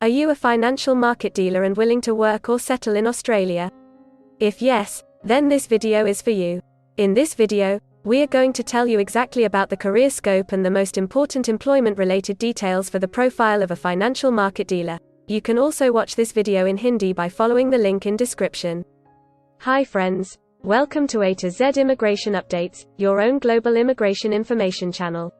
Are you a financial market dealer and willing to work or settle in Australia? If yes, then this video is for you. In this video, we are going to tell you exactly about the career scope and the most important employment-related details for the profile of a financial market dealer. You can also watch this video in Hindi by following the link in description. Hi friends, welcome to A to Z Immigration Updates, your own global immigration information channel.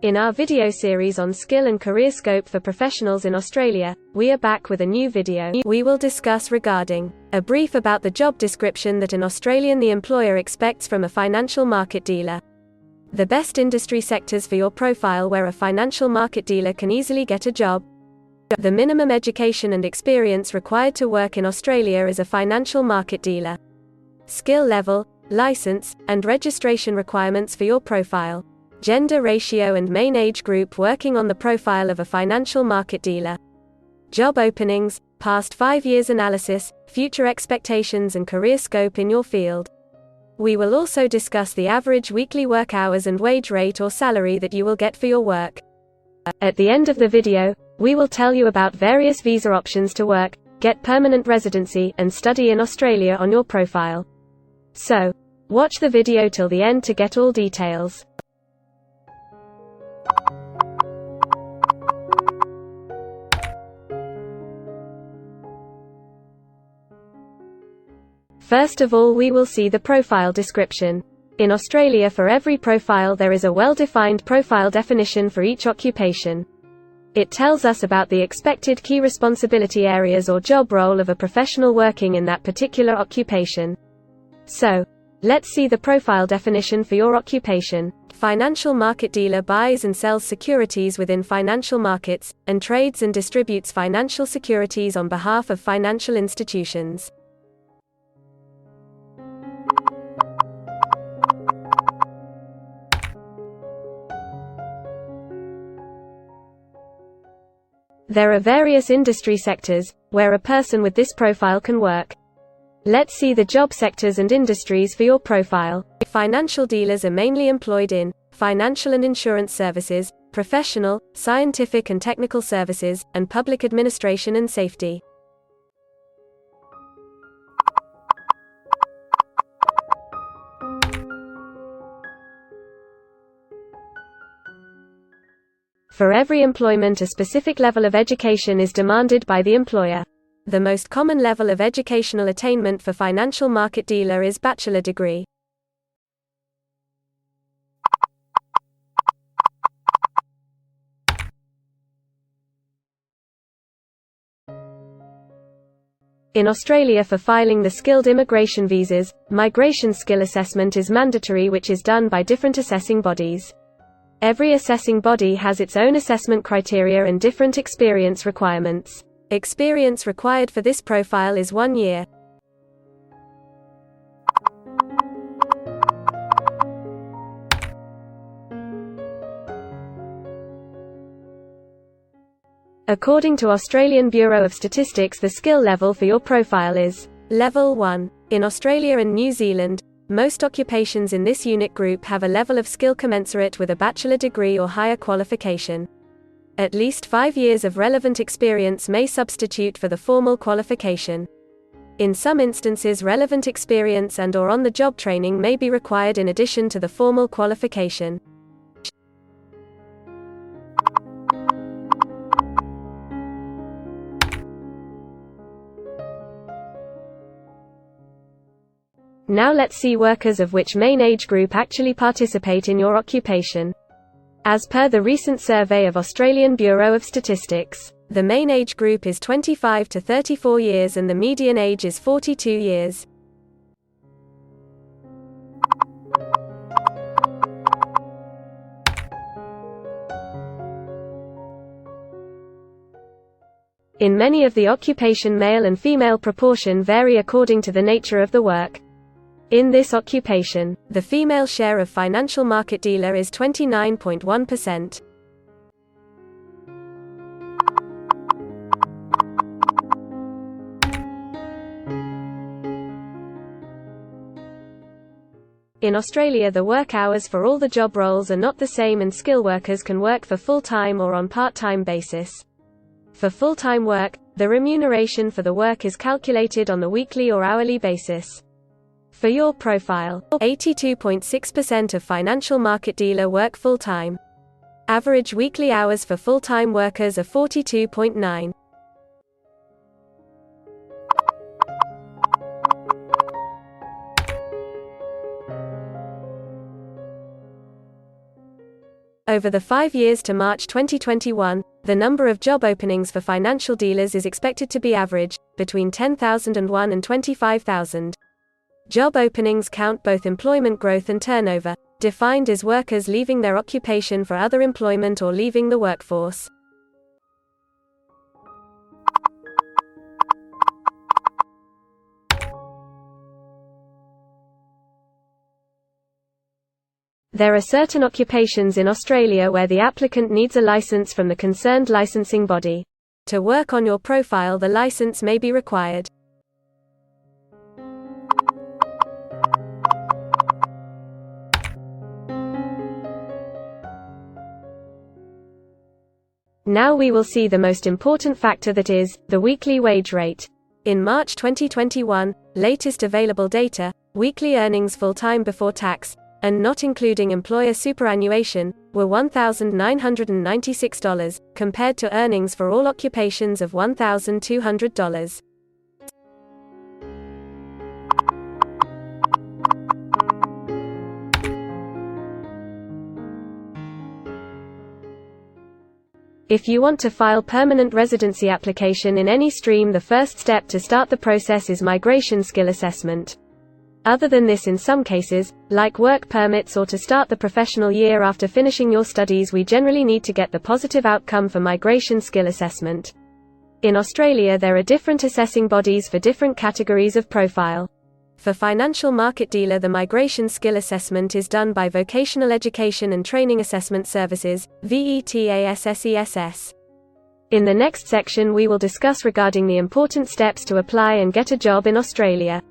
In our video series on skill and career scope for professionals in Australia, we are back with a new video. We will discuss regarding a brief about the job description that an Australian the employer expects from a financial market dealer. The best industry sectors for your profile where a financial market dealer can easily get a job. The minimum education and experience required to work in Australia as a financial market dealer. Skill level, license, and registration requirements for your profile. Gender ratio and main age group working on the profile of a financial market dealer. Job openings, past 5 years analysis, future expectations and career scope in your field. We will also discuss the average weekly work hours and wage rate or salary that you will get for your work. At the end of the video, we will tell you about various visa options to work, get permanent residency, and study in Australia on your profile. So, watch the video till the end to get all details. First of all, we will see the profile description. In Australia, for every profile there is a well-defined profile definition for each occupation. It tells us about the expected key responsibility areas or job role of a professional working in that particular occupation. So, let's see the profile definition for your occupation. Financial market dealer buys and sells securities within financial markets, and trades and distributes financial securities on behalf of financial institutions. There are various industry sectors where a person with this profile can work. Let's see the job sectors and industries for your profile. Financial dealers are mainly employed in financial and insurance services, professional, scientific and technical services, and public administration and safety. For every employment, a specific level of education is demanded by the employer. The most common level of educational attainment for financial market dealer is bachelor degree. In Australia, for filing the skilled immigration visas, migration skill assessment is mandatory, which is done by different assessing bodies. Every assessing body has its own assessment criteria and different experience requirements. Experience required for this profile is 1 year. According to Australian Bureau of Statistics, the skill level for your profile is Level 1. In Australia and New Zealand, most occupations in this unit group have a level of skill commensurate with a bachelor degree or higher qualification. At least 5 years of relevant experience may substitute for the formal qualification. In some instances, relevant experience and/or on-the-job training may be required in addition to the formal qualification. Now let's see workers of which main age group actually participate in your occupation. As per the recent survey of Australian Bureau of Statistics, the main age group is 25 to 34 years and the median age is 42 years. In many of the occupation, male and female proportion vary according to the nature of the work. In this occupation, the female share of financial market dealer is 29.1%. In Australia, the work hours for all the job roles are not the same, and skill workers can work for full-time or on part-time basis. For full-time work, the remuneration for the work is calculated on the weekly or hourly basis. For your profile, 82.6% of financial market dealer work full-time. Average weekly hours for full-time workers are 42.9. Over the 5 years to March 2021, the number of job openings for financial dealers is expected to be average, between 10,001 and 25,000. Job openings count both employment growth and turnover, defined as workers leaving their occupation for other employment or leaving the workforce. There are certain occupations in Australia where the applicant needs a license from the concerned licensing body. To work on your profile, the license may be required. Now we will see the most important factor, that is, the weekly wage rate. In March 2021, latest available data, weekly earnings full-time before tax, and not including employer superannuation, were $1,996, compared to earnings for all occupations of $1,200. If you want to file permanent residency application in any stream, the first step to start the process is migration skill assessment. Other than this, in some cases, like work permits or to start the professional year after finishing your studies, we generally need to get the positive outcome for migration skill assessment. In Australia, there are different assessing bodies for different categories of profile. For financial market dealer, the migration skill assessment is done by Vocational Education and Training Assessment Services, VETASSESS. In the next section we will discuss regarding the important steps to apply and get a job in Australia.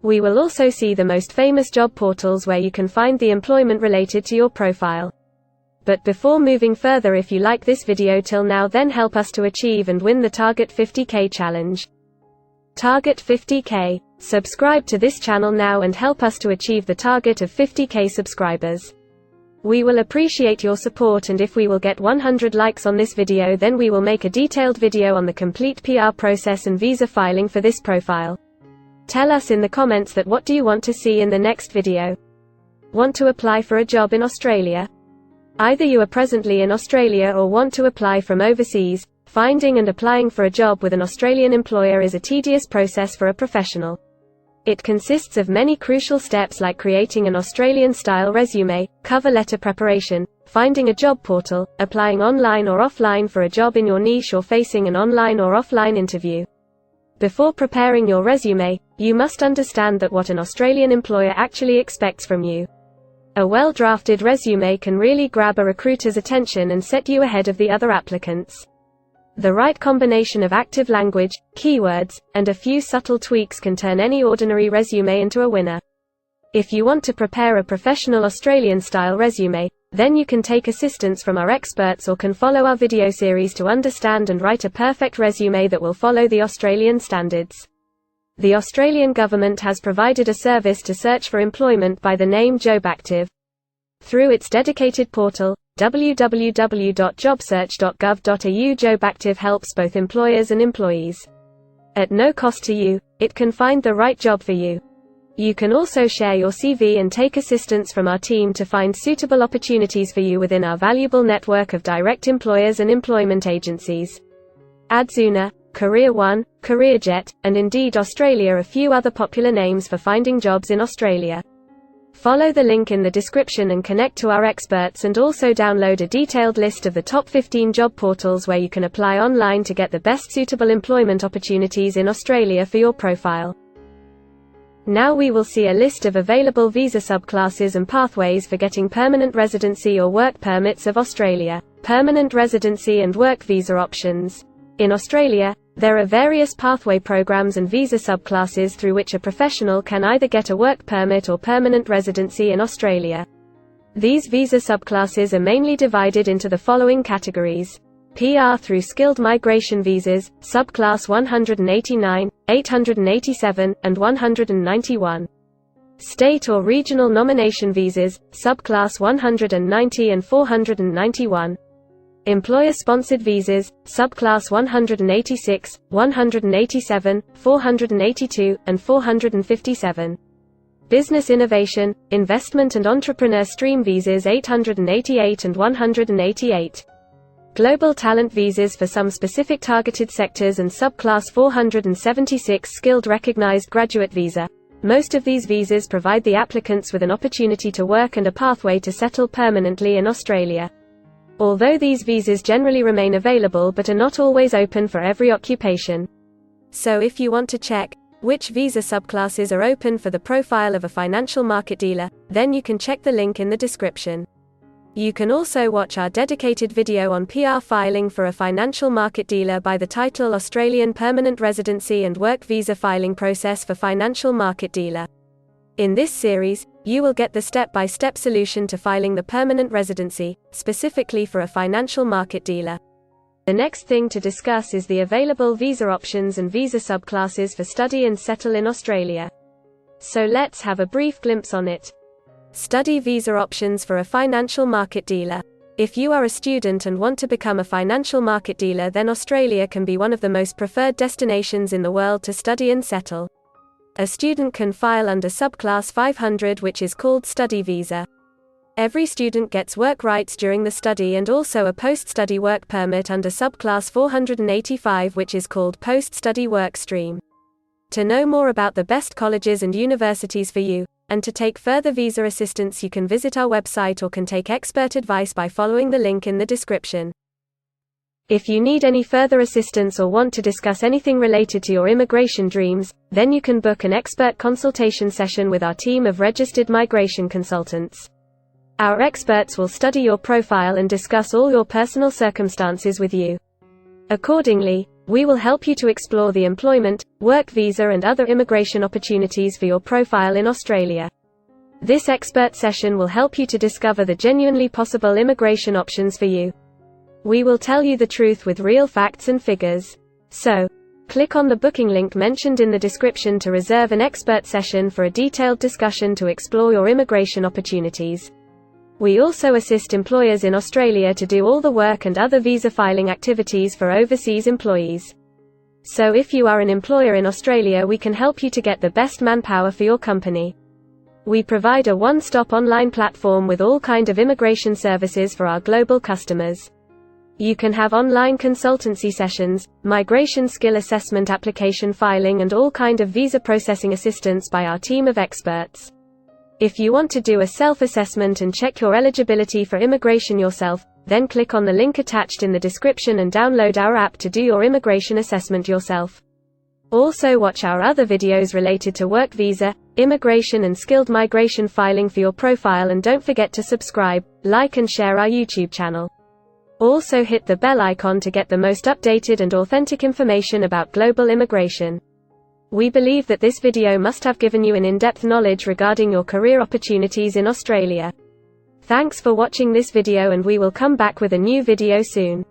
We will also see the most famous job portals where you can find the employment related to your profile. But before moving further, if you like this video till now, then help us to achieve and win the Target 50K challenge. Target 50K. Subscribe to this channel now and help us to achieve the target of 50K subscribers. We will appreciate your support, and if we will get 100 likes on this video, then we will make a detailed video on the complete PR process and visa filing for this profile. Tell us in the comments that what do you want to see in the next video. Want to apply for a job in Australia? Either you are presently in Australia or want to apply from overseas. Finding and applying for a job with an Australian employer is a tedious process for a professional. It consists of many crucial steps like creating an Australian-style resume, cover letter preparation, finding a job portal, applying online or offline for a job in your niche, or facing an online or offline interview. Before preparing your resume, you must understand that what an Australian employer actually expects from you. A well-drafted resume can really grab a recruiter's attention and set you ahead of the other applicants. The right combination of active language, keywords, and a few subtle tweaks can turn any ordinary resume into a winner. If you want to prepare a professional Australian-style resume, then you can take assistance from our experts or can follow our video series to understand and write a perfect resume that will follow the Australian standards. The Australian government has provided a service to search for employment by the name JobActive. Through its dedicated portal, www.jobsearch.gov.au, JobActive helps both employers and employees. At no cost to you, it can find the right job for you. You can also share your CV and take assistance from our team to find suitable opportunities for you within our valuable network of direct employers and employment agencies. Adzuna, Career One, CareerJet, and Indeed Australia are a few other popular names for finding jobs in Australia. Follow the link in the description and connect to our experts, and also download a detailed list of the top 15 job portals where you can apply online to get the best suitable employment opportunities in Australia for your profile. Now we will see a list of available visa subclasses and pathways for getting permanent residency or work permits of Australia. Permanent residency and work visa options. In Australia, there are various pathway programs and visa subclasses through which a professional can either get a work permit or permanent residency in Australia. These visa subclasses are mainly divided into the following categories. PR through skilled migration visas, subclass 189, 887, and 191. State or regional nomination visas, subclass 190 and 491. Employer-sponsored visas, subclass 186, 187, 482, and 457. Business innovation, investment and entrepreneur stream visas 888 and 188. Global talent visas for some specific targeted sectors and subclass 476 skilled recognized graduate visa. Most of these visas provide the applicants with an opportunity to work and a pathway to settle permanently in Australia. Although these visas generally remain available but are not always open for every occupation. So if you want to check which visa subclasses are open for the profile of a financial market dealer, then you can check the link in the description. You can also watch our dedicated video on PR filing for a financial market dealer by the title Australian Permanent Residency and Work Visa Filing Process for Financial Market Dealer. In this series, you will get the step-by-step solution to filing the permanent residency, specifically for a financial market dealer. The next thing to discuss is the available visa options and visa subclasses for study and settle in Australia. So let's have a brief glimpse on it. Study visa options for a financial market dealer. If you are a student and want to become a financial market dealer, then Australia can be one of the most preferred destinations in the world to study and settle. A student can file under subclass 500, which is called study visa. Every student gets work rights during the study and also a post-study work permit under subclass 485, which is called post-study work stream. To know more about the best colleges and universities for you, and to take further visa assistance, you can visit our website or can take expert advice by following the link in the description. If you need any further assistance or want to discuss anything related to your immigration dreams, then you can book an expert consultation session with our team of registered migration consultants. Our experts will study your profile and discuss all your personal circumstances with you. Accordingly, we will help you to explore the employment, work visa and other immigration opportunities for your profile in Australia. This expert session will help you to discover the genuinely possible immigration options for you. We will tell you the truth with real facts and figures. So, click on the booking link mentioned in the description to reserve an expert session for a detailed discussion to explore your immigration opportunities. We also assist employers in Australia to do all the work and other visa filing activities for overseas employees. So if you are an employer in Australia, we can help you to get the best manpower for your company. We provide a one-stop online platform with all kind of immigration services for our global customers. You can have online consultancy sessions, migration skill assessment, application filing and all kind of visa processing assistance by our team of experts. If you want to do a self-assessment and check your eligibility for immigration yourself, then click on the link attached in the description and download our app to do your immigration assessment yourself. Also watch our other videos related to work visa, immigration and skilled migration filing for your profile, and don't forget to subscribe, like and share our YouTube channel. Also hit the bell icon to get the most updated and authentic information about global immigration. We believe that this video must have given you an in-depth knowledge regarding your career opportunities in Australia. Thanks for watching this video, and we will come back with a new video soon.